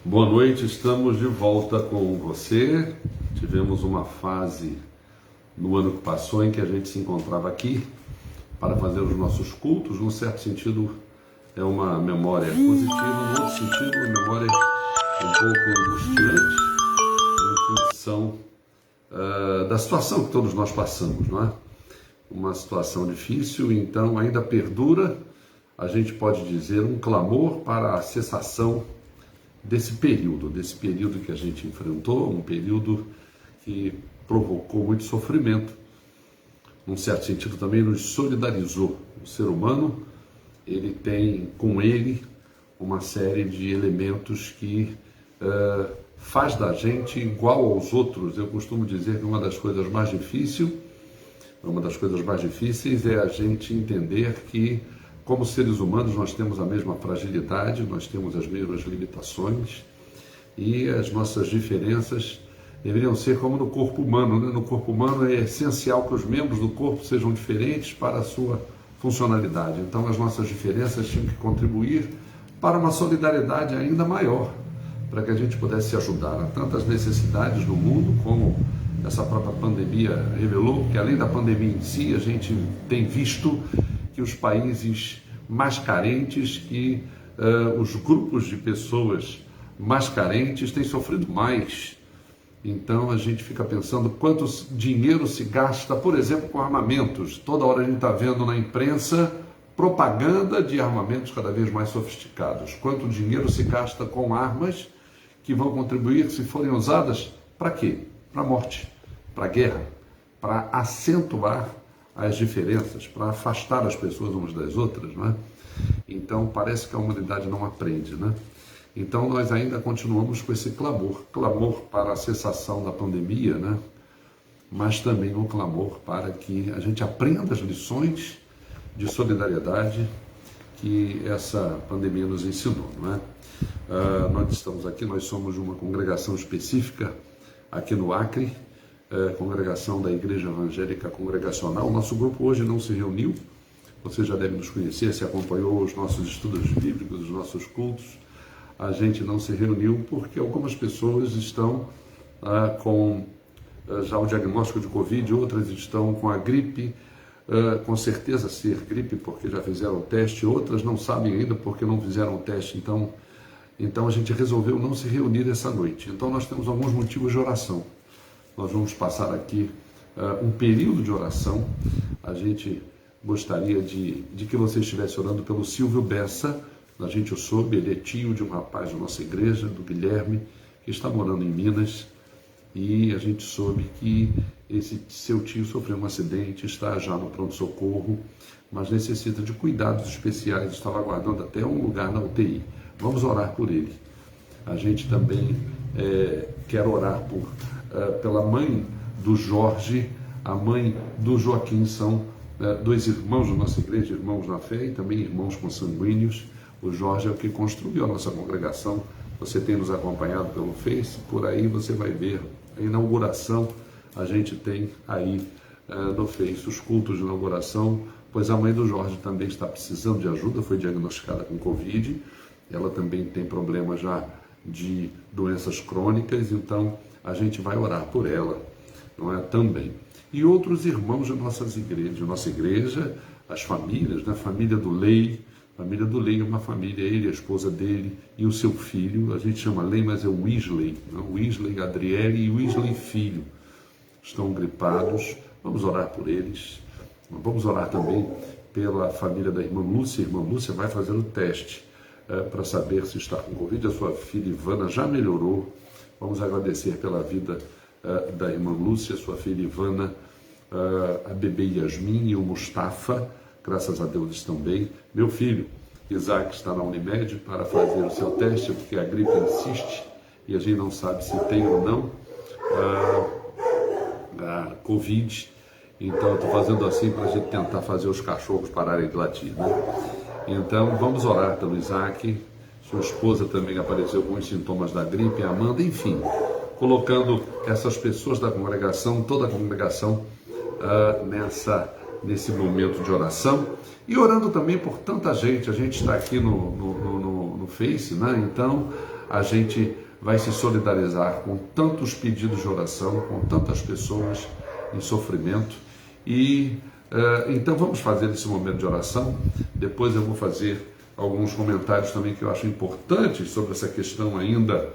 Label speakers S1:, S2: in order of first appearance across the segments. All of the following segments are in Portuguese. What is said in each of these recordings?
S1: Boa noite, estamos de volta com você. Tivemos uma fase no ano que passou em que a gente se encontrava aqui para fazer os nossos cultos. Num certo sentido, é uma memória positiva, no outro sentido, uma memória um pouco angustiante, em função da situação que todos nós passamos, não é? Uma situação difícil, então ainda perdura, a gente pode dizer, um clamor para a cessação desse período que a gente enfrentou, um período que provocou muito sofrimento, num certo sentido também nos solidarizou. O ser humano, ele tem com ele uma série de elementos que faz da gente igual aos outros. Eu costumo dizer que uma das coisas mais difíceis é a gente entender que, como seres humanos, nós temos a mesma fragilidade, nós temos as mesmas limitações e as nossas diferenças deveriam ser como no corpo humano, né? No corpo humano é essencial que os membros do corpo sejam diferentes para a sua funcionalidade. Então as nossas diferenças tinham que contribuir para uma solidariedade ainda maior, para que a gente pudesse ajudar. Há tantas necessidades no mundo, como essa própria pandemia revelou, que além da pandemia em si, a gente tem visto que os países mais carentes, que os grupos de pessoas mais carentes têm sofrido mais. Então a gente fica pensando quanto dinheiro se gasta, por exemplo, com armamentos. Toda hora a gente está vendo na imprensa propaganda de armamentos cada vez mais sofisticados. Quanto dinheiro se gasta com armas que vão contribuir, se forem usadas, para quê? Para a morte, para a guerra, para acentuar as diferenças, para afastar as pessoas umas das outras, não é? Então parece que a humanidade não aprende, né? Então nós ainda continuamos com esse clamor para a cessação da pandemia, né? Mas também um clamor para que a gente aprenda as lições de solidariedade que essa pandemia nos ensinou, não é? Nós estamos aqui, nós somos uma congregação específica aqui no Acre, congregação da Igreja Evangélica Congregacional. Nosso grupo hoje não se reuniu, você já deve nos conhecer, se acompanhou os nossos estudos bíblicos, os nossos cultos. A gente não se reuniu porque algumas pessoas estão com já o diagnóstico de Covid, outras estão com a gripe, com certeza ser gripe porque já fizeram o teste, outras não sabem ainda porque não fizeram o teste. Então a gente resolveu não se reunir essa noite. Então nós temos alguns motivos de oração. Nós vamos passar aqui um período de oração. A gente gostaria de que você estivesse orando pelo Silvio Bessa. A gente o soube, ele é tio de um rapaz da nossa igreja, do Guilherme, que está morando em Minas. E a gente soube que esse seu tio sofreu um acidente, está já no pronto-socorro, mas necessita de cuidados especiais, estava aguardando até um lugar na UTI. Vamos orar por ele. A gente também quer orar pela mãe do Jorge, a mãe do Joaquim. São dois irmãos da nossa igreja, irmãos na fé e também irmãos consanguíneos. O Jorge é o que construiu a nossa congregação. Você tem nos acompanhado pelo Face, por aí você vai ver a inauguração. A gente tem aí no Face os cultos de inauguração, pois a mãe do Jorge também está precisando de ajuda, foi diagnosticada com Covid. Ela também tem problemas já de doenças crônicas, então a gente vai orar por ela, não é? Também. E outros irmãos de nossa igreja, as famílias, né? Família do Lei. Família do Lei é uma família, ele, a esposa dele e o seu filho. A gente chama Lei, mas é o Weasley, né? Weasley, Adriele e Weasley filho. Estão gripados, vamos orar por eles. Vamos orar também pela família da irmã Lúcia. A irmã Lúcia vai fazer o teste para saber se está com Covid. A sua filha Ivana já melhorou. Vamos agradecer pela vida da irmã Lúcia, sua filha Ivana, a bebê Yasmin e o Mustafa, graças a Deus estão bem. Meu filho Isaac está na Unimed para fazer o seu teste, porque a gripe insiste e a gente não sabe se tem ou não a Covid. Então eu estou fazendo assim para a gente tentar fazer os cachorros pararem de latir, né? Então vamos orar pelo Isaac. Sua esposa também apareceu com os sintomas da gripe, a Amanda, enfim, colocando essas pessoas da congregação, toda a congregação nesse momento de oração e orando também por tanta gente. A gente está aqui no Face, né? Então a gente vai se solidarizar com tantos pedidos de oração, com tantas pessoas em sofrimento. E então vamos fazer esse momento de oração. Depois eu vou fazer alguns comentários também que eu acho importantes sobre essa questão ainda,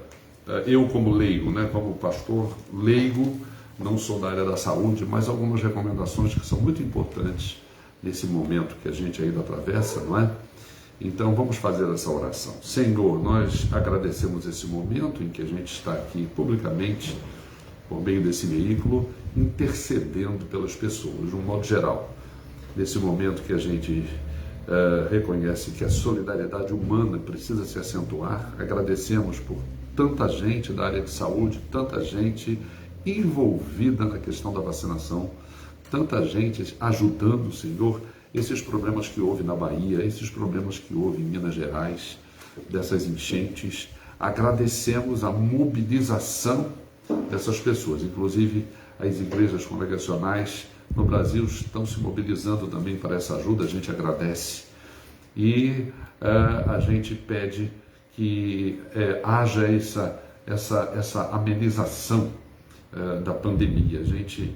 S1: eu como leigo, né, como pastor leigo, não sou da área da saúde, mas algumas recomendações que são muito importantes nesse momento que a gente ainda atravessa, não é? Então vamos fazer essa oração. Senhor, nós agradecemos esse momento em que a gente está aqui publicamente, por meio desse veículo, intercedendo pelas pessoas, de um modo geral. Nesse momento que a gente reconhece que a solidariedade humana precisa se acentuar, agradecemos por tanta gente da área de saúde, tanta gente envolvida na questão da vacinação, tanta gente ajudando, Senhor, esses problemas que houve na Bahia, esses problemas que houve em Minas Gerais, dessas enchentes. Agradecemos a mobilização dessas pessoas, inclusive as igrejas congregacionais no Brasil estão se mobilizando também para essa ajuda, a gente agradece. E a gente pede que haja essa amenização da pandemia. A gente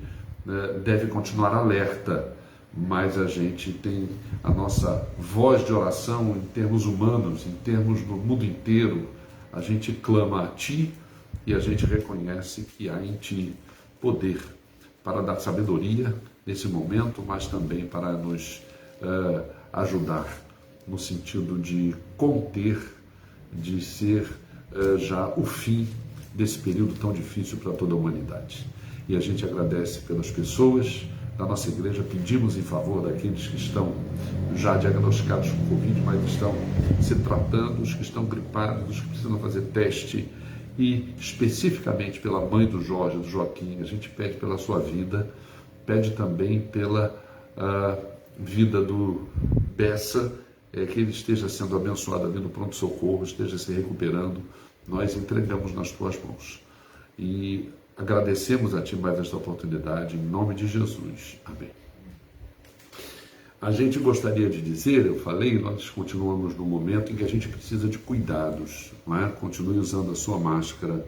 S1: deve continuar alerta, mas a gente tem a nossa voz de oração em termos humanos, em termos do mundo inteiro. A gente clama a Ti e a gente reconhece que há em Ti poder para dar sabedoria nesse momento, mas também para nos ajudar no sentido de conter, de ser já o fim desse período tão difícil para toda a humanidade. E a gente agradece pelas pessoas da nossa igreja, pedimos em favor daqueles que estão já diagnosticados com Covid, mas estão se tratando, os que estão gripados, os que precisam fazer teste, e especificamente pela mãe do Jorge, do Joaquim, a gente pede pela sua vida, pede também pela vida do Bessa, que ele esteja sendo abençoado ali no pronto-socorro, esteja se recuperando. Nós entregamos nas tuas mãos e agradecemos a Ti mais esta oportunidade, em nome de Jesus. Amém. A gente gostaria de dizer, eu falei, nós continuamos no momento em que a gente precisa de cuidados, não é? Continue usando a sua máscara,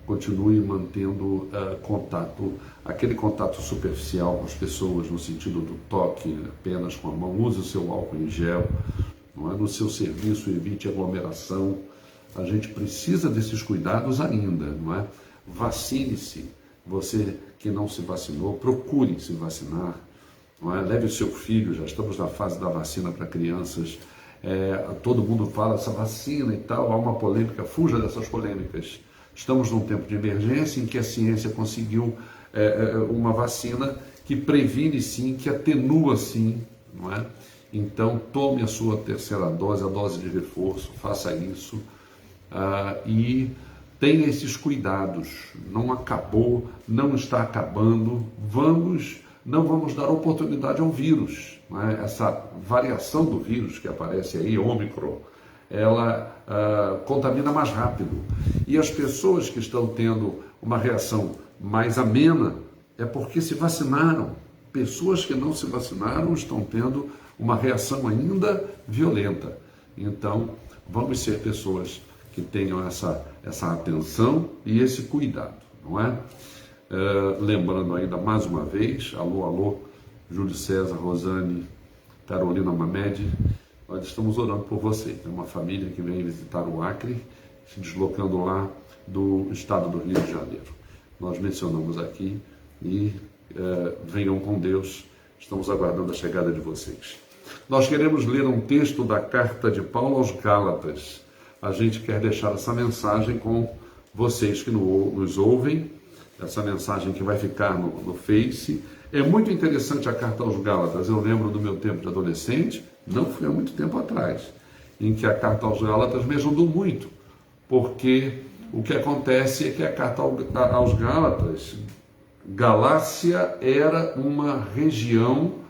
S1: continue mantendo contato, aquele contato superficial com as pessoas, no sentido do toque apenas com a mão, use o seu álcool em gel, não é? No seu serviço evite aglomeração. A gente precisa desses cuidados ainda, não é? Vacine-se, você que não se vacinou, procure se vacinar, não é? Leve o seu filho, já estamos na fase da vacina para crianças, todo mundo fala essa vacina e tal, há uma polêmica, fuja dessas polêmicas. Estamos num tempo de emergência em que a ciência conseguiu uma vacina que previne sim, que atenua sim, não é? Então tome a sua terceira dose, a dose de reforço, faça isso e tenha esses cuidados. Não acabou, não está acabando, não vamos dar oportunidade ao vírus, não é? Essa variação do vírus que aparece aí, Ômicron, ela contamina mais rápido. E as pessoas que estão tendo uma reação mais amena é porque se vacinaram. Pessoas que não se vacinaram estão tendo uma reação ainda violenta. Então, vamos ser pessoas que tenham essa atenção e esse cuidado, não é? Lembrando ainda mais uma vez, alô, Júlio César, Rosane, Carolina Mamed, nós estamos orando por você. É uma família que vem visitar o Acre, se deslocando lá do estado do Rio de Janeiro. Nós mencionamos aqui e venham com Deus, estamos aguardando a chegada de vocês. Nós queremos ler um texto da carta de Paulo aos Gálatas. A gente quer deixar essa mensagem com vocês que nos ouvem, essa mensagem que vai ficar no Face. É muito interessante a carta aos Gálatas. Eu lembro do meu tempo de adolescente, não foi há muito tempo atrás, em que a carta aos Gálatas me ajudou muito, porque o que acontece é que a carta aos Gálatas, Galácia era uma região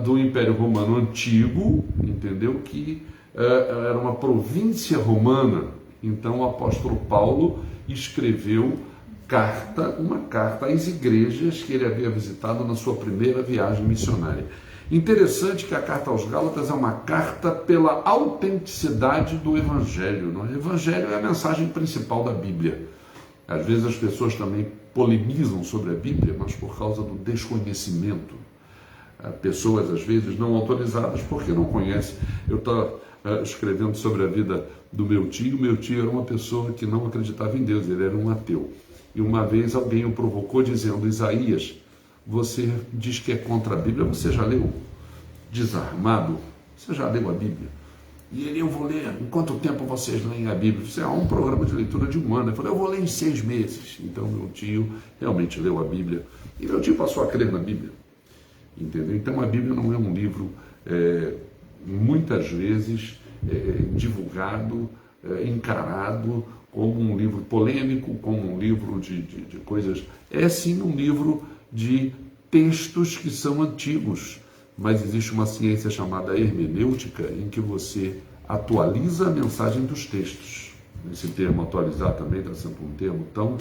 S1: do Império Romano Antigo, entendeu? Que era uma província romana. Então o apóstolo Paulo escreveu uma carta às igrejas que ele havia visitado na sua primeira viagem missionária. Interessante que a carta aos Gálatas é uma carta pela autenticidade do Evangelho. Não é? O Evangelho é a mensagem principal da Bíblia. Às vezes as pessoas também polemizam sobre a Bíblia, mas por causa do desconhecimento. Pessoas, às vezes, não autorizadas porque não conhecem. Eu estava escrevendo sobre a vida do meu tio. Meu tio era uma pessoa que não acreditava em Deus, ele era um ateu. E uma vez alguém o provocou dizendo: Isaías, você diz que é contra a Bíblia, você já leu? Desarmado, você já leu a Bíblia? E ele: eu vou ler. Em quanto tempo vocês leem a Bíblia? Você: um programa de leitura de um ano. Eu falei: eu vou ler em 6 meses. Então meu tio realmente leu a Bíblia. E meu tio passou a crer na Bíblia. Entendeu? Então a Bíblia não é um livro, muitas vezes, divulgado, encarado como um livro polêmico, como um livro de coisas. É sim um livro de textos que são antigos, mas existe uma ciência chamada hermenêutica em que você atualiza a mensagem dos textos. Esse termo atualizar também está sendo um termo tão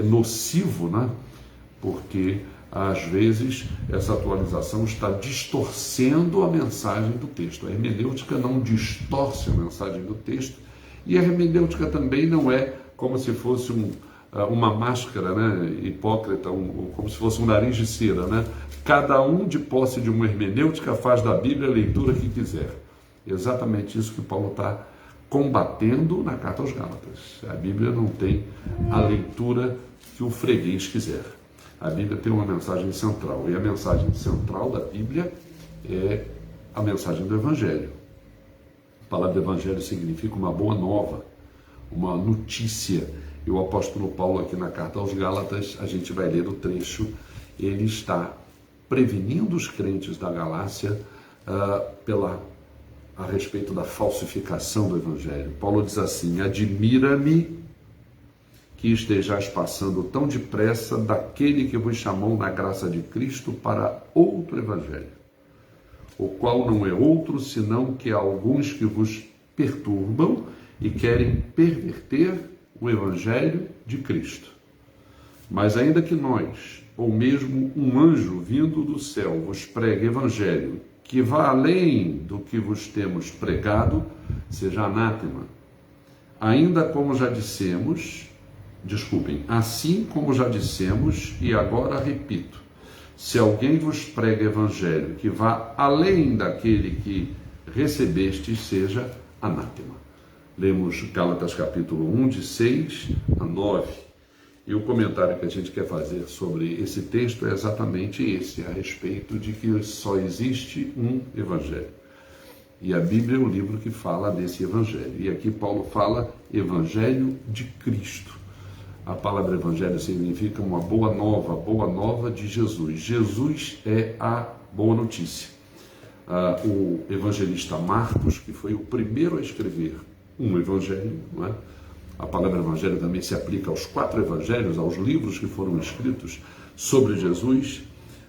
S1: nocivo, né? Porque às vezes essa atualização está distorcendo a mensagem do texto. A hermenêutica não distorce a mensagem do texto, e a hermenêutica também não é como se fosse uma máscara, né, hipócrita, como se fosse um nariz de cera, né? Cada um, de posse de uma hermenêutica, faz da Bíblia a leitura que quiser. Exatamente isso que Paulo está combatendo na carta aos Gálatas. A Bíblia não tem a leitura que o freguês quiser. A Bíblia tem uma mensagem central, e a mensagem central da Bíblia é a mensagem do Evangelho. A palavra Evangelho significa uma boa nova, uma notícia. E o apóstolo Paulo, aqui na carta aos Gálatas, a gente vai ler o trecho, ele está prevenindo os crentes da Galácia a respeito da falsificação do Evangelho. Paulo diz assim: admira-me que estejais passando tão depressa daquele que vos chamou na graça de Cristo para outro Evangelho, o qual não é outro senão que há alguns que vos perturbam e querem perverter o Evangelho de Cristo. Mas ainda que nós, ou mesmo um anjo vindo do céu, vos pregue Evangelho que vá além do que vos temos pregado, seja anátema. Ainda como já dissemos, assim como já dissemos, e agora repito, se alguém vos prega Evangelho que vá além daquele que recebestes, seja anátema. Lemos Gálatas capítulo 1, de 6 a 9. E o comentário que a gente quer fazer sobre esse texto é exatamente esse, a respeito de que só existe um Evangelho. E a Bíblia é o livro que fala desse Evangelho. E aqui Paulo fala Evangelho de Cristo. A palavra Evangelho significa uma boa nova de Jesus. Jesus é a boa notícia. O evangelista Marcos, que foi o primeiro a escrever um evangelho, não é? A palavra evangelho também se aplica aos 4 evangelhos, aos livros que foram escritos sobre Jesus.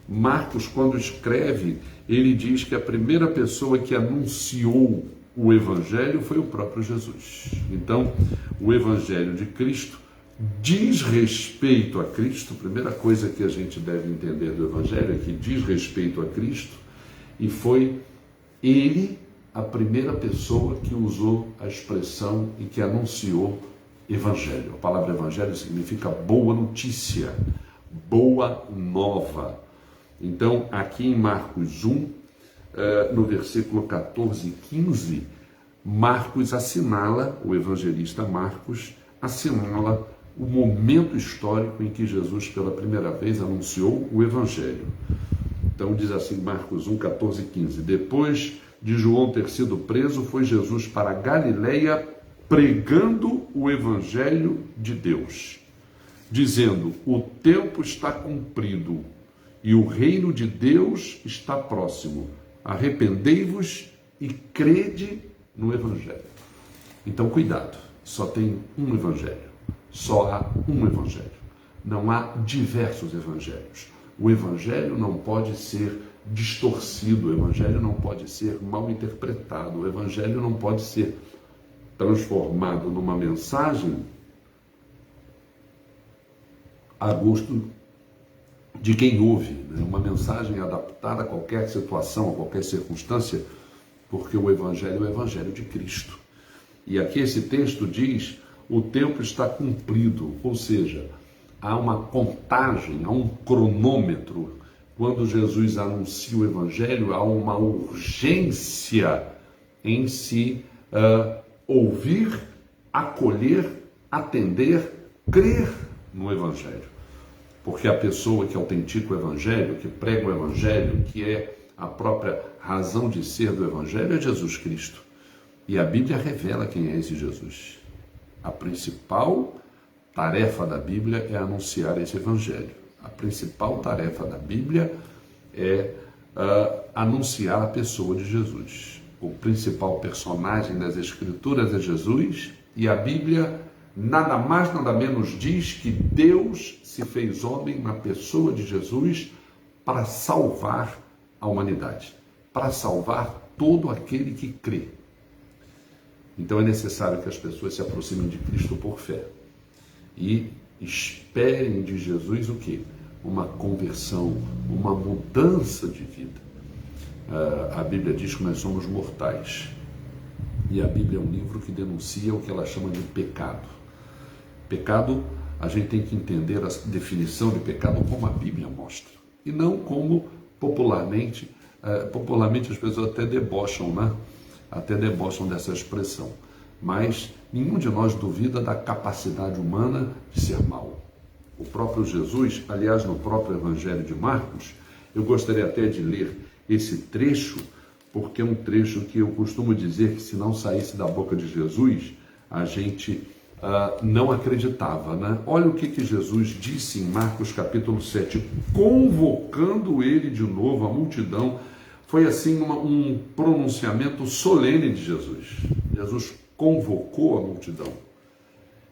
S1: Marcos, quando escreve, ele diz que a primeira pessoa que anunciou o evangelho foi o próprio Jesus. Então, o evangelho de Cristo diz respeito a Cristo. A primeira coisa que a gente deve entender do evangelho é que diz respeito a Cristo, e foi ele a primeira pessoa que usou a expressão e que anunciou evangelho. A palavra evangelho significa boa notícia, boa nova. Então, aqui em Marcos 1, no versículo 14 e 15, Marcos assinala, o evangelista Marcos assinala o momento histórico em que Jesus pela primeira vez anunciou o evangelho. Então diz assim, Marcos 1, 14 e 15: depois de João ter sido preso, foi Jesus para a Galileia pregando o evangelho de Deus, dizendo: o tempo está cumprido e o reino de Deus está próximo. Arrependei-vos e crede no evangelho. Então cuidado, só tem um evangelho. Só há um evangelho. Não há diversos evangelhos. O evangelho não pode ser distorcido, o evangelho não pode ser mal interpretado, o evangelho não pode ser transformado numa mensagem a gosto de quem ouve, né? Uma mensagem adaptada a qualquer situação, a qualquer circunstância, porque o Evangelho é o Evangelho de Cristo. E aqui esse texto diz, o tempo está cumprido, ou seja, há uma contagem, há um cronômetro. Quando Jesus anuncia o Evangelho, há uma urgência em se ouvir, acolher, atender, crer no Evangelho. Porque a pessoa que autentica o Evangelho, que prega o Evangelho, que é a própria razão de ser do Evangelho, é Jesus Cristo. E a Bíblia revela quem é esse Jesus. A principal tarefa da Bíblia é anunciar esse Evangelho. A principal tarefa da Bíblia é anunciar a pessoa de Jesus. O principal personagem das Escrituras é Jesus, e a Bíblia nada mais, nada menos diz que Deus se fez homem na pessoa de Jesus para salvar a humanidade, para salvar todo aquele que crê. Então é necessário que as pessoas se aproximem de Cristo por fé e esperem de Jesus o quê? Uma conversão, uma mudança de vida. A Bíblia diz que nós somos mortais. E a Bíblia é um livro que denuncia o que ela chama de pecado. Pecado, a gente tem que entender a definição de pecado como a Bíblia mostra. E não como popularmente as pessoas até debocham, né? Até debocham dessa expressão. Mas nenhum de nós duvida da capacidade humana de ser mau. O próprio Jesus, aliás, no próprio Evangelho de Marcos, eu gostaria até de ler esse trecho, porque é um trecho que eu costumo dizer que se não saísse da boca de Jesus, a gente não acreditava, né? Olha o que Jesus disse em Marcos capítulo 7, convocando ele de novo a multidão. Foi assim um pronunciamento solene de Jesus. Jesus convocou a multidão.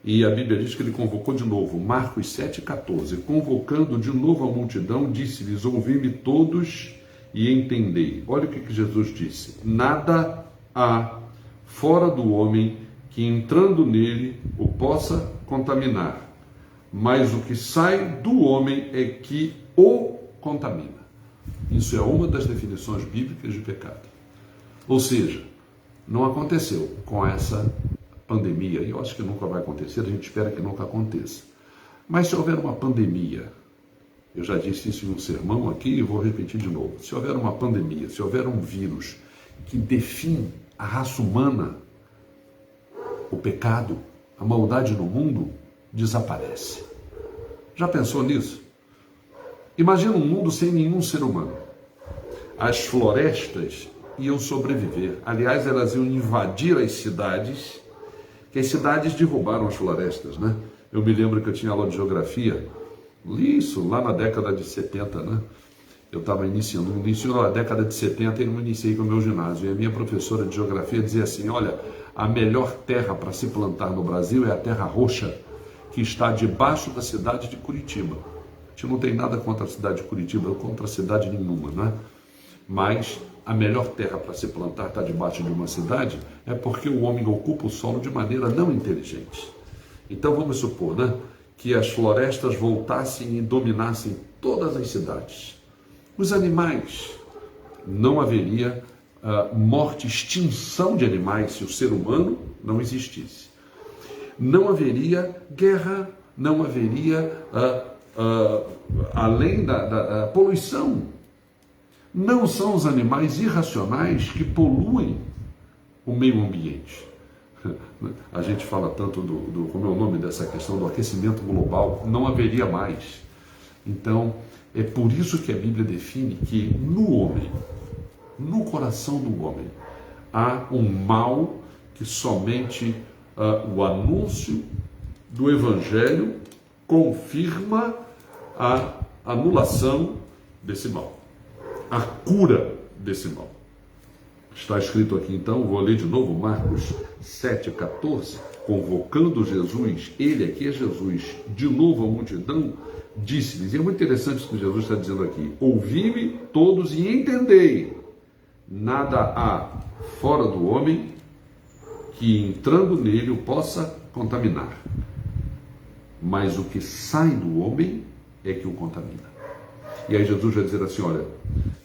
S1: E a Bíblia diz que ele convocou de novo, Marcos 7,14. Convocando de novo a multidão, disse-lhes, ouvi-me todos e entendei. Olha o que Jesus disse. Nada há fora do homem que entrando nele o possa contaminar. Mas o que sai do homem é que o contamina. Isso é uma das definições bíblicas de pecado. Ou seja, não aconteceu com essa pandemia, e eu acho que nunca vai acontecer, a gente espera que nunca aconteça. Mas se houver uma pandemia, eu já disse isso em um sermão aqui e vou repetir de novo, se houver uma pandemia, se houver um vírus que define a raça humana, o pecado, a maldade no mundo, desaparece. Já pensou nisso? Imagina um mundo sem nenhum ser humano. As florestas iam sobreviver. Aliás, elas iam invadir as cidades, que as cidades derrubaram as florestas, né? Eu me lembro que eu tinha aula de geografia, isso lá na década de 70, né? Eu estava iniciando na década de 70 e não iniciei com o meu ginásio. E a minha professora de geografia dizia assim, olha, a melhor terra para se plantar no Brasil é a terra roxa, que está debaixo da cidade de Curitiba. A gente não tem nada contra a cidade de Curitiba, ou contra a cidade nenhuma, né? Mas a melhor terra para se plantar está debaixo de uma cidade, é porque o homem ocupa o solo de maneira não inteligente. Então vamos supor, né, que as florestas voltassem e dominassem todas as cidades. Os animais, não haveria morte, extinção de animais se o ser humano não existisse. Não haveria guerra, não haveria, além da poluição. Não são os animais irracionais que poluem o meio ambiente. A gente fala tanto como é o nome dessa questão do aquecimento global, não haveria mais. Então, é por isso que a Bíblia define que no homem, no coração do homem, há um mal que somente o anúncio do Evangelho confirma a anulação desse mal, a cura desse mal. Está escrito aqui então, vou ler de novo, Marcos 7,14, convocando Jesus, ele aqui é Jesus, de novo a multidão, disse-lhes, e é muito interessante o que Jesus está dizendo aqui, ouvi-me todos e entendei, nada há fora do homem que entrando nele o possa contaminar, mas o que sai do homem é que o contamina. E aí Jesus vai dizer assim, olha,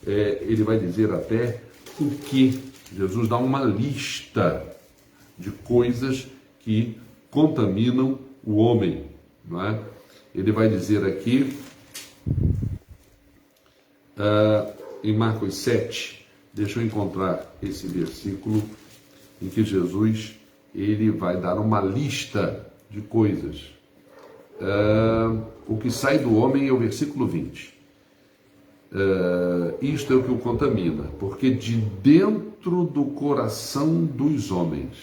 S1: ele vai dizer até o que. Jesus dá uma lista de coisas que contaminam o homem, não é? Ele vai dizer aqui, em Marcos 7, deixa eu encontrar esse versículo em que Jesus ele vai dar uma lista de coisas. O que sai do homem é o versículo 20. Isto é o que o contamina, porque de dentro do coração dos homens,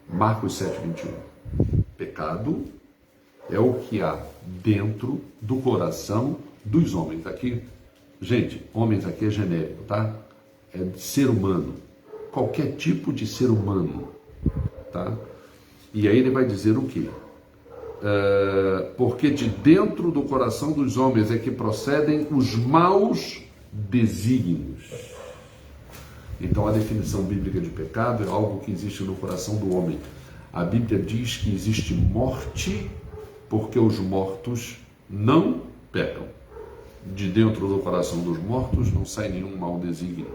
S1: Marcos 7, 21, pecado é o que há dentro do coração dos homens. Aqui, gente, homens aqui é genérico, tá? É de ser humano, qualquer tipo de ser humano, tá? E aí ele vai dizer o quê? Porque de dentro do coração dos homens é que procedem os maus desígnios. Então a definição bíblica de pecado é algo que existe no coração do homem. A Bíblia diz que existe morte porque os mortos não pecam. De dentro do coração dos mortos não sai nenhum mau desígnio.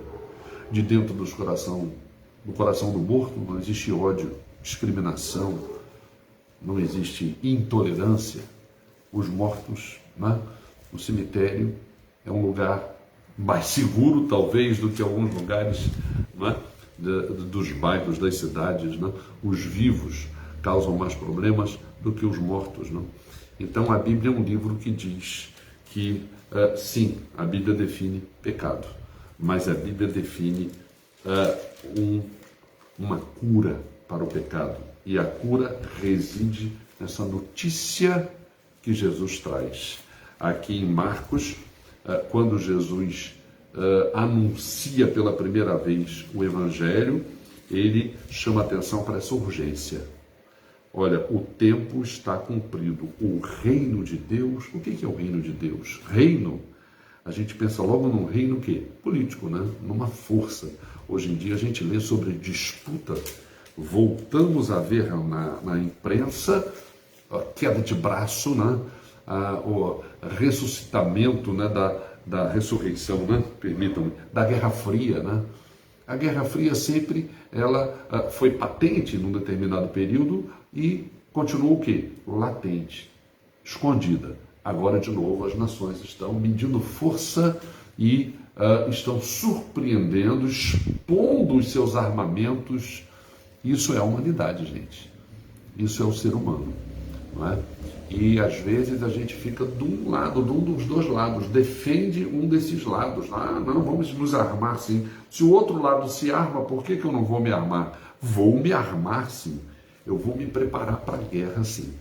S1: De dentro do coração do morto não existe ódio, discriminação, não existe intolerância. Os mortos, né? O cemitério é um lugar mais seguro, talvez, do que alguns lugares, né? Dos bairros, das cidades, né? Os vivos causam mais problemas do que os mortos, né? Então a Bíblia é um livro que diz que, sim, a Bíblia define pecado, mas a Bíblia define uma cura para o pecado. E a cura reside nessa notícia que Jesus traz. Aqui em Marcos, quando Jesus anuncia pela primeira vez o Evangelho, ele chama atenção para essa urgência. Olha, o tempo está cumprido. O reino de Deus, o que é o reino de Deus? Reino, a gente pensa logo num reino quê? Político, né? Numa força. Hoje em dia a gente lê sobre disputa. Voltamos a ver na imprensa a queda de braço, né? O ressuscitamento, né? da ressurreição, né? Permitam-me, da Guerra Fria, né? A Guerra Fria sempre ela foi patente num determinado período e continuou o quê? Latente, escondida. Agora, de novo, as nações estão medindo força e estão surpreendendo, expondo os seus armamentos. Isso é a humanidade, gente. Isso é o ser humano, não é? E às vezes a gente fica de um dos dois lados, defende um desses lados. Não, vamos nos armar sim. Se o outro lado se arma, por que eu não vou me armar? Vou me armar sim. Eu vou me preparar para a guerra sim.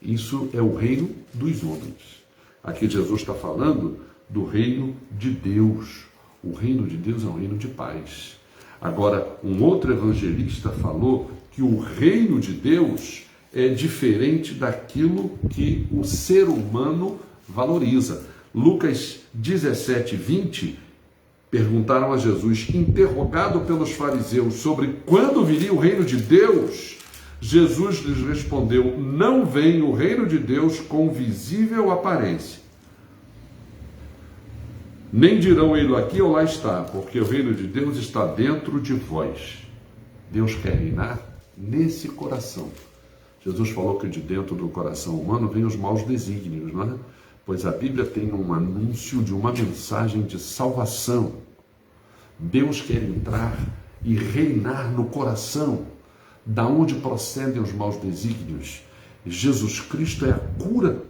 S1: Isso é o reino dos homens. Aqui Jesus está falando do reino de Deus. O reino de Deus é um reino de paz. Agora, um outro evangelista falou que o reino de Deus é diferente daquilo que o ser humano valoriza. Lucas 17, 20, perguntaram a Jesus, interrogado pelos fariseus sobre quando viria o reino de Deus, Jesus lhes respondeu, não vem o reino de Deus com visível aparência. Nem dirão ele aqui ou lá está, porque o reino de Deus está dentro de vós. Deus quer reinar nesse coração. Jesus falou que de dentro do coração humano vêm os maus desígnios, não é? Pois a Bíblia tem um anúncio de uma mensagem de salvação. Deus quer entrar e reinar no coração, da onde procedem os maus desígnios. Jesus Cristo é a cura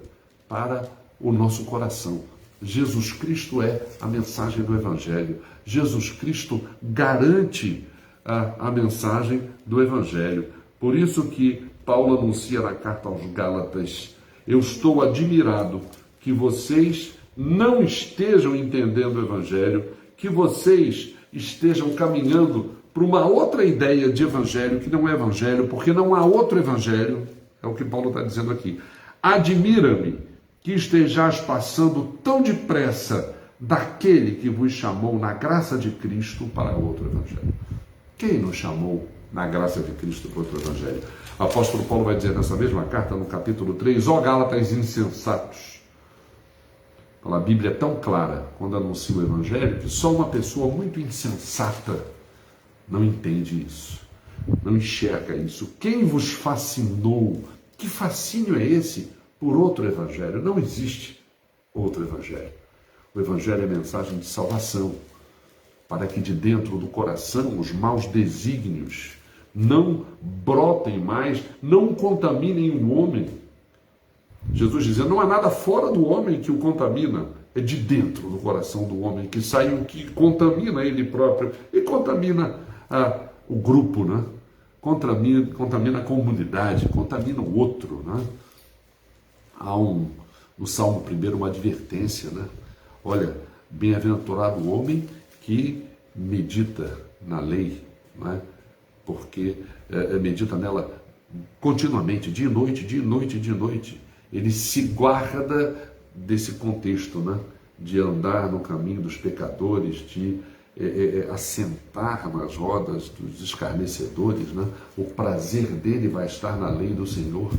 S1: para o nosso coração. Jesus Cristo é a mensagem do Evangelho. Jesus Cristo garante a mensagem do Evangelho. Por isso que Paulo anuncia na carta aos Gálatas, eu estou admirado que vocês não estejam entendendo o Evangelho, que vocês estejam caminhando para uma outra ideia de Evangelho, que não é Evangelho, porque não há outro Evangelho, é o que Paulo está dizendo aqui. Admira-me que estejais passando tão depressa daquele que vos chamou na graça de Cristo para outro Evangelho. Quem nos chamou na graça de Cristo para outro Evangelho? O apóstolo Paulo vai dizer nessa mesma carta, no capítulo 3, ó Gálatas insensatos, A Bíblia é tão clara quando anuncia o Evangelho que só uma pessoa muito insensata não entende isso, não enxerga isso. Quem vos fascinou? Que fascínio é esse por outro Evangelho? Não existe outro Evangelho. O Evangelho é mensagem de salvação, para que de dentro do coração os maus desígnios não brotem mais, não contaminem o homem. Jesus dizia, não há nada fora do homem que o contamina, é de dentro do coração do homem que sai o que contamina ele próprio e contamina o grupo, né? Contamina a comunidade, contamina o outro, né? Há no Salmo 1 uma advertência, né? Olha, bem-aventurado o homem que medita na lei, né? Porque medita nela continuamente, dia e noite, dia e noite, dia e noite. Ele se guarda desse contexto, né? De andar no caminho dos pecadores, de assentar nas rodas dos escarnecedores, né? O prazer dele vai estar na lei do Senhor.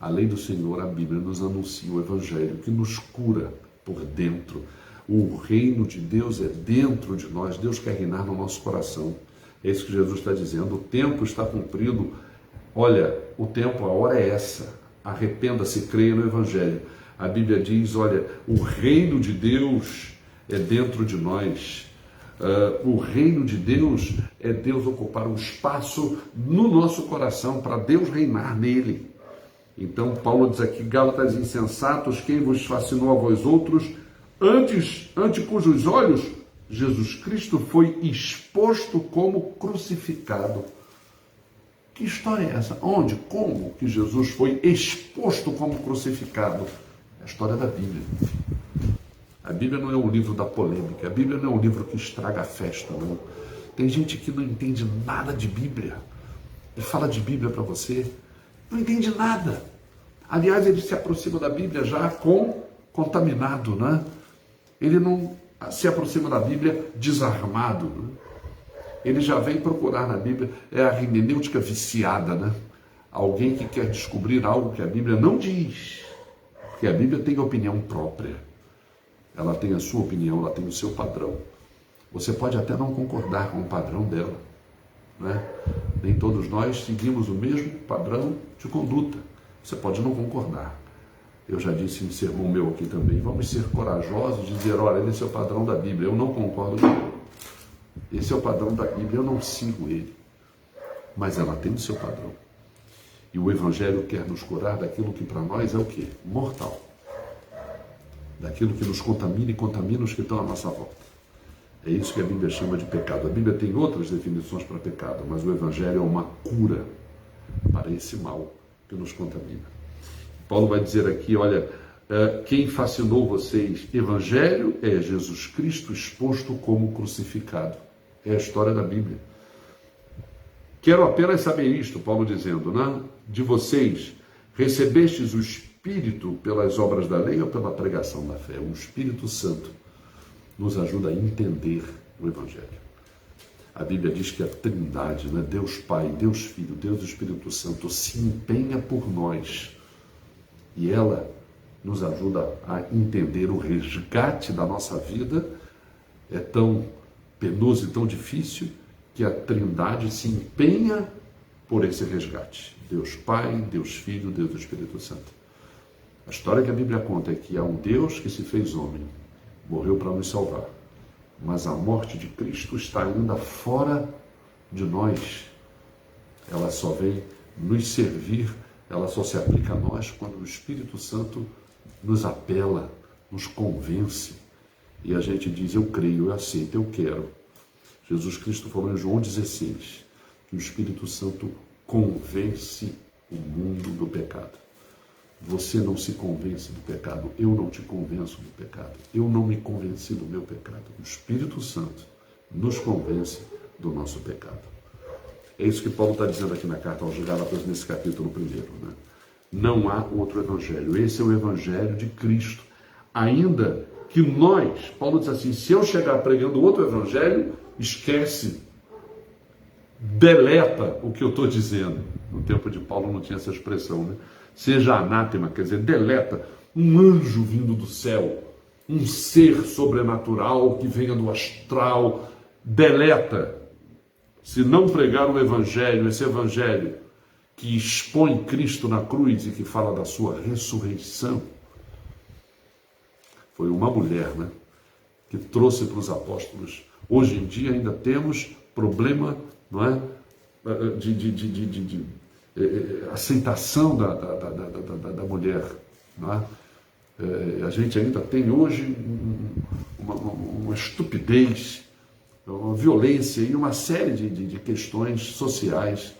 S1: A lei do Senhor, a Bíblia, nos anuncia o Evangelho que nos cura por dentro. O reino de Deus é dentro de nós. Deus quer reinar no nosso coração. É isso que Jesus está dizendo. O tempo está cumprido. Olha, o tempo, a hora é essa. Arrependa-se, creia no Evangelho. A Bíblia diz, olha, o reino de Deus é dentro de nós. O reino de Deus é Deus ocupar um espaço no nosso coração para Deus reinar nele. Então Paulo diz aqui, Gálatas insensatos, quem vos fascinou a vós outros, ante cujos olhos Jesus Cristo foi exposto como crucificado. Que história é essa? Onde? Como que Jesus foi exposto como crucificado? É a história da Bíblia. A Bíblia não é um livro da polêmica, a Bíblia não é um livro que estraga a festa, não. Tem gente que não entende nada de Bíblia e fala de Bíblia para você, não entende nada. Aliás, ele se aproxima da Bíblia já contaminado, né? Ele não se aproxima da Bíblia desarmado, né? Ele já vem procurar na Bíblia, é a hermenêutica viciada, né? Alguém que quer descobrir algo que a Bíblia não diz, porque a Bíblia tem opinião própria. Ela tem a sua opinião, ela tem o seu padrão. Você pode até não concordar com o padrão dela, né? Nem todos nós seguimos o mesmo padrão de conduta. Você pode não concordar. Eu já disse em sermão meu aqui também, vamos ser corajosos de dizer, olha, esse é o padrão da Bíblia, eu não concordo com ele. Esse é o padrão da Bíblia, eu não sigo ele. Mas ela tem o seu padrão. E o Evangelho quer nos curar daquilo que para nós é o quê? Mortal. Daquilo que nos contamina e contamina os que estão à nossa volta. É isso que a Bíblia chama de pecado. A Bíblia tem outras definições para pecado, mas o Evangelho é uma cura para esse mal que nos contamina. Paulo vai dizer aqui, olha, quem fascinou vocês? Evangelho é Jesus Cristo exposto como crucificado. É a história da Bíblia. Quero apenas saber isto, Paulo dizendo, né? De vocês, recebestes o Espírito pelas obras da lei ou pela pregação da fé? O Espírito Santo nos ajuda a entender o Evangelho. A Bíblia diz que a Trindade, né? Deus Pai, Deus Filho, Deus Espírito Santo se empenha por nós e ela nos ajuda a entender o resgate da nossa vida. É tão penoso e tão difícil que a Trindade se empenha por esse resgate. Deus Pai, Deus Filho, Deus Espírito Santo. A história que a Bíblia conta é que há um Deus que se fez homem, morreu para nos salvar, mas a morte de Cristo está ainda fora de nós. Ela só vem nos servir, ela só se aplica a nós quando o Espírito Santo nos apela, nos convence. E a gente diz, eu creio, eu aceito, eu quero. Jesus Cristo falou em João 16, que o Espírito Santo convence o mundo do pecado. Você não se convence do pecado, eu não te convenço do pecado. Eu não me convenci do meu pecado. O Espírito Santo nos convence do nosso pecado. É isso que Paulo está dizendo aqui na carta aos Gálatas, nesse capítulo 1, né? Não há outro evangelho. Esse é o evangelho de Cristo. Ainda que nós, Paulo diz assim, se eu chegar pregando outro evangelho, esquece, deleta o que eu estou dizendo. No tempo de Paulo não tinha essa expressão, né? Seja anátema, quer dizer, deleta, um anjo vindo do céu um ser sobrenatural que venha do astral. Deleta. Se não pregar o evangelho, esse evangelho que expõe Cristo na cruz e que fala da sua ressurreição, foi uma mulher, né, que trouxe para os apóstolos. Hoje em dia ainda temos problema, não é, de aceitação da mulher, não é? A gente ainda tem hoje uma estupidez, uma violência e uma série de questões sociais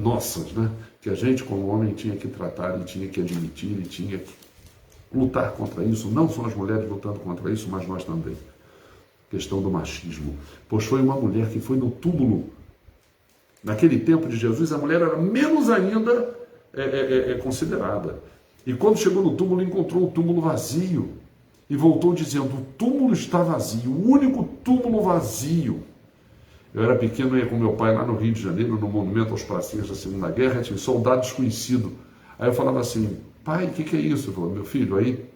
S1: nossas, né? Que a gente como homem tinha que tratar e tinha que admitir e tinha que lutar contra isso. Não só as mulheres lutando contra isso, mas nós também. Questão do machismo. Pois foi uma mulher que foi no túmulo. Naquele tempo de Jesus, a mulher era menos ainda considerada. E quando chegou no túmulo, encontrou o túmulo vazio. E voltou dizendo, o túmulo está vazio, o único túmulo vazio. Eu era pequeno, ia com meu pai lá no Rio de Janeiro, no Monumento aos Pracinhas da Segunda Guerra, tinha soldado desconhecido. Aí eu falava assim, pai, o que é isso? Eu falava, meu filho, aí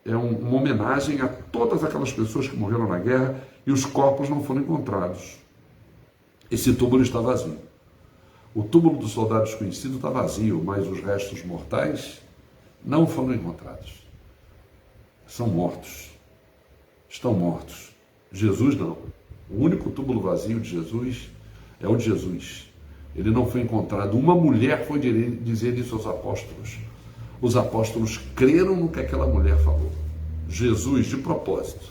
S1: é uma homenagem a todas aquelas pessoas que morreram na guerra e os corpos não foram encontrados. Esse túmulo está vazio. O túmulo do soldado desconhecido está vazio, mas os restos mortais não foram encontrados. São mortos. Estão mortos. Jesus não. O único túmulo vazio de Jesus é o de Jesus. Ele não foi encontrado. Uma mulher foi dizer isso aos apóstolos. Os apóstolos creram no que aquela mulher falou. Jesus, de propósito,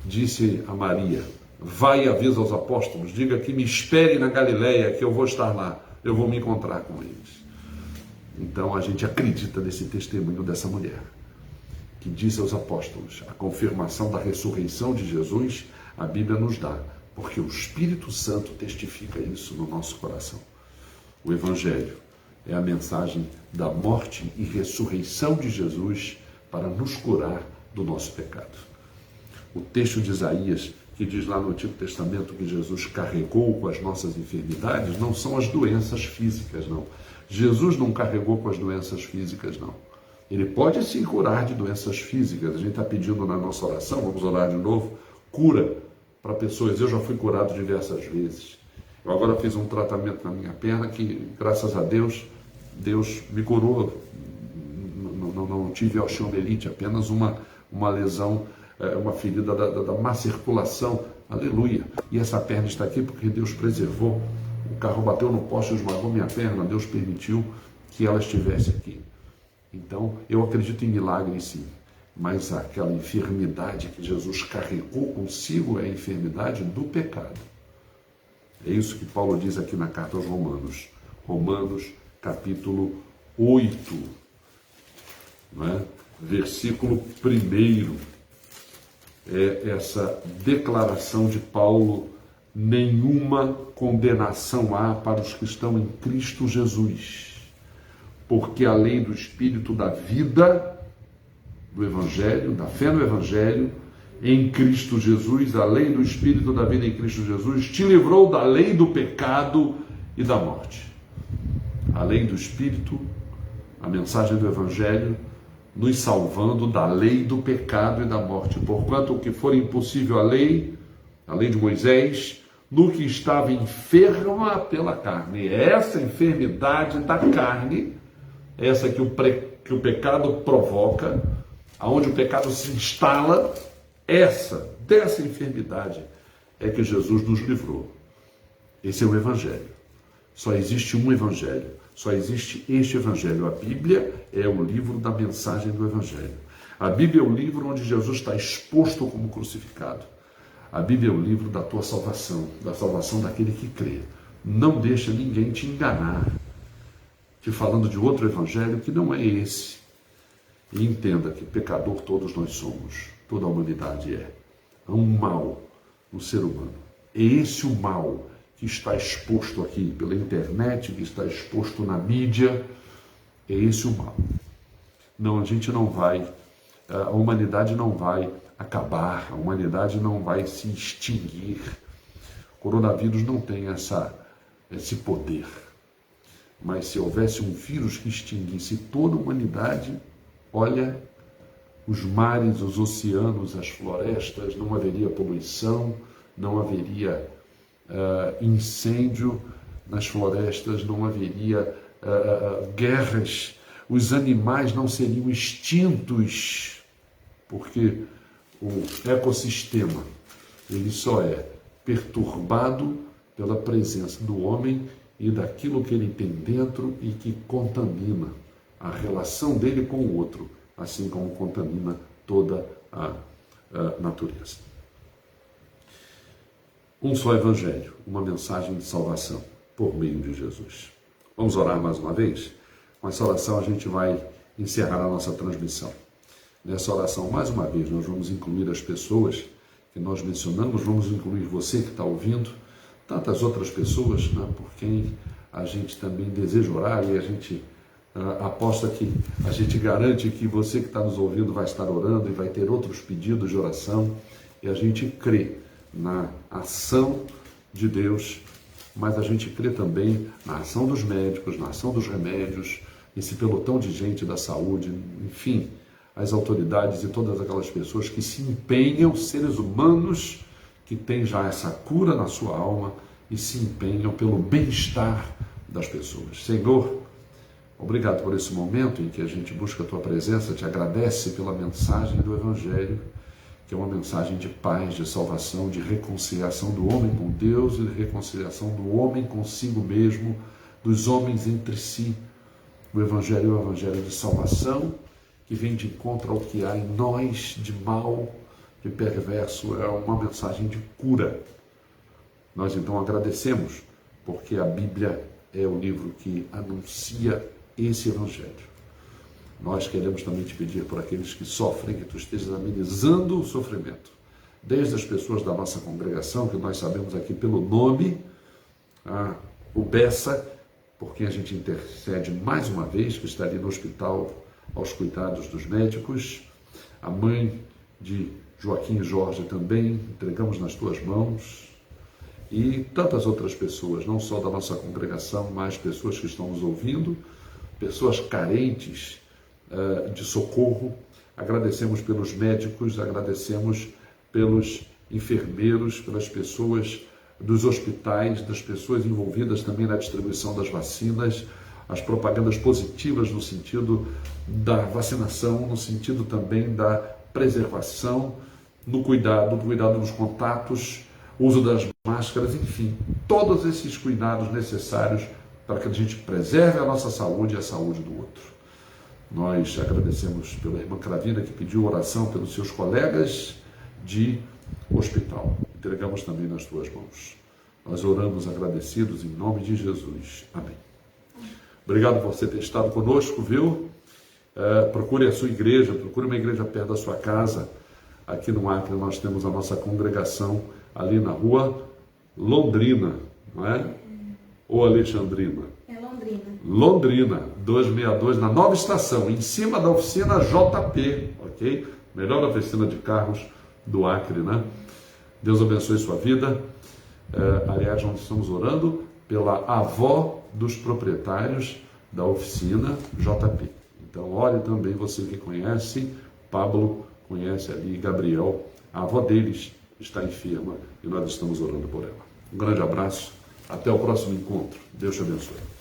S1: disse a Maria, vai e avisa aos apóstolos, diga que me esperem na Galileia, que eu vou estar lá, eu vou me encontrar com eles. Então a gente acredita nesse testemunho dessa mulher, que disse aos apóstolos, a confirmação da ressurreição de Jesus, a Bíblia nos dá, porque o Espírito Santo testifica isso no nosso coração. O Evangelho é a mensagem da morte e ressurreição de Jesus para nos curar do nosso pecado. O texto de Isaías, que diz lá no Antigo Testamento que Jesus carregou com as nossas enfermidades, não são as doenças físicas, não. Jesus não carregou com as doenças físicas, não. Ele pode sim curar de doenças físicas. A gente está pedindo na nossa oração, vamos orar de novo, cura para pessoas. Eu já fui curado diversas vezes. Eu agora fiz um tratamento na minha perna que, graças a Deus, Deus me curou. Não tive osteomielite, apenas uma lesão, uma ferida da má circulação. Aleluia. E essa perna está aqui porque Deus preservou. O carro bateu no poste e esmagou minha perna. Deus permitiu que ela estivesse aqui. Então, eu acredito em milagres sim. Mas aquela enfermidade que Jesus carregou consigo é a enfermidade do pecado. É isso que Paulo diz aqui na carta aos Romanos. Romanos, capítulo 8, não é? Versículo 1. É essa declaração de Paulo: nenhuma condenação há para os que estão em Cristo Jesus, porque a lei do Espírito da vida, do Evangelho, da fé no Evangelho, em Cristo Jesus, a lei do Espírito da vida em Cristo Jesus, te livrou da lei do pecado e da morte. A lei do Espírito, a mensagem do Evangelho, nos salvando da lei do pecado e da morte. Porquanto o que for impossível à lei de Moisés, no que estava enferma pela carne. Essa enfermidade da carne, essa que o pecado provoca, aonde o pecado se instala, dessa enfermidade é que Jesus nos livrou. Esse é o Evangelho. Só existe um Evangelho. Só existe este Evangelho. A Bíblia é o livro da mensagem do Evangelho. A Bíblia é o livro onde Jesus está exposto como crucificado. A Bíblia é o livro da tua salvação, da salvação daquele que crê. Não deixa ninguém te enganar, te falando de outro Evangelho que não é esse. E entenda que pecador todos nós somos, toda a humanidade é. Há um mal no ser humano. É esse o mal que está exposto aqui pela internet, que está exposto na mídia, é esse o mal. Não, a gente não vai, a humanidade não vai acabar, a humanidade não vai se extinguir. O coronavírus não tem esse poder. Mas se houvesse um vírus que extinguisse toda a humanidade, olha, os mares, os oceanos, as florestas, não haveria poluição, não haveria incêndio nas florestas, não haveria guerras, os animais não seriam extintos, porque o ecossistema ele só é perturbado pela presença do homem e daquilo que ele tem dentro e que contamina a relação dele com o outro, assim como contamina toda a natureza. Um só evangelho, uma mensagem de salvação por meio de Jesus. Vamos orar mais uma vez? Com essa oração a gente vai encerrar a nossa transmissão. Nessa oração, mais uma vez, nós vamos incluir as pessoas que nós mencionamos, vamos incluir você que está ouvindo, tantas outras pessoas, né, por quem a gente também deseja orar e a gente aposta que a gente garante que você que está nos ouvindo vai estar orando e vai ter outros pedidos de oração e a gente crê na ação de Deus, mas a gente crê também na ação dos médicos, na ação dos remédios, esse pelotão de gente da saúde, enfim, as autoridades e todas aquelas pessoas que se empenham, seres humanos que têm já essa cura na sua alma e se empenham pelo bem-estar das pessoas. Senhor, obrigado por esse momento em que a gente busca a Tua presença, te agradece pela mensagem do Evangelho, que é uma mensagem de paz, de salvação, de reconciliação do homem com Deus e de reconciliação do homem consigo mesmo, dos homens entre si. O Evangelho é o Evangelho de salvação, que vem de encontro ao que há em nós de mal, de perverso, é uma mensagem de cura. Nós então agradecemos, porque a Bíblia é o livro que anuncia esse Evangelho. Nós queremos também te pedir por aqueles que sofrem, que tu estejas amenizando o sofrimento, desde as pessoas da nossa congregação, que nós sabemos aqui pelo nome, o Bessa, por quem a gente intercede mais uma vez, que está ali no hospital aos cuidados dos médicos, a mãe de Joaquim e Jorge também, entregamos nas tuas mãos, e tantas outras pessoas, não só da nossa congregação, mas pessoas que estão nos ouvindo, pessoas carentes de socorro. Agradecemos pelos médicos, agradecemos pelos enfermeiros, pelas pessoas dos hospitais, das pessoas envolvidas também na distribuição das vacinas, as propagandas positivas no sentido da vacinação, no sentido também da preservação, no cuidado dos contatos, uso das máscaras, enfim, todos esses cuidados necessários para que a gente preserve a nossa saúde e a saúde do outro. Nós agradecemos pela irmã Cravina, que pediu oração pelos seus colegas de hospital. Entregamos também nas tuas mãos. Nós oramos agradecidos em nome de Jesus. Amém. Obrigado por você ter estado conosco, viu? Procure a sua igreja, procure uma igreja perto da sua casa. Aqui no Acre nós temos a nossa congregação ali na rua Londrina, não é? Ou Alexandrina? É Londrina. Londrina, 262, na Nova Estação, em cima da oficina JP, ok? Melhor oficina de carros do Acre, né? Deus abençoe sua vida. Aliás, nós estamos orando pela avó dos proprietários da oficina JP. Então, ore também, você que conhece, Pablo conhece ali, Gabriel, a avó deles está enferma e nós estamos orando por ela. Um grande abraço, até o próximo encontro. Deus te abençoe.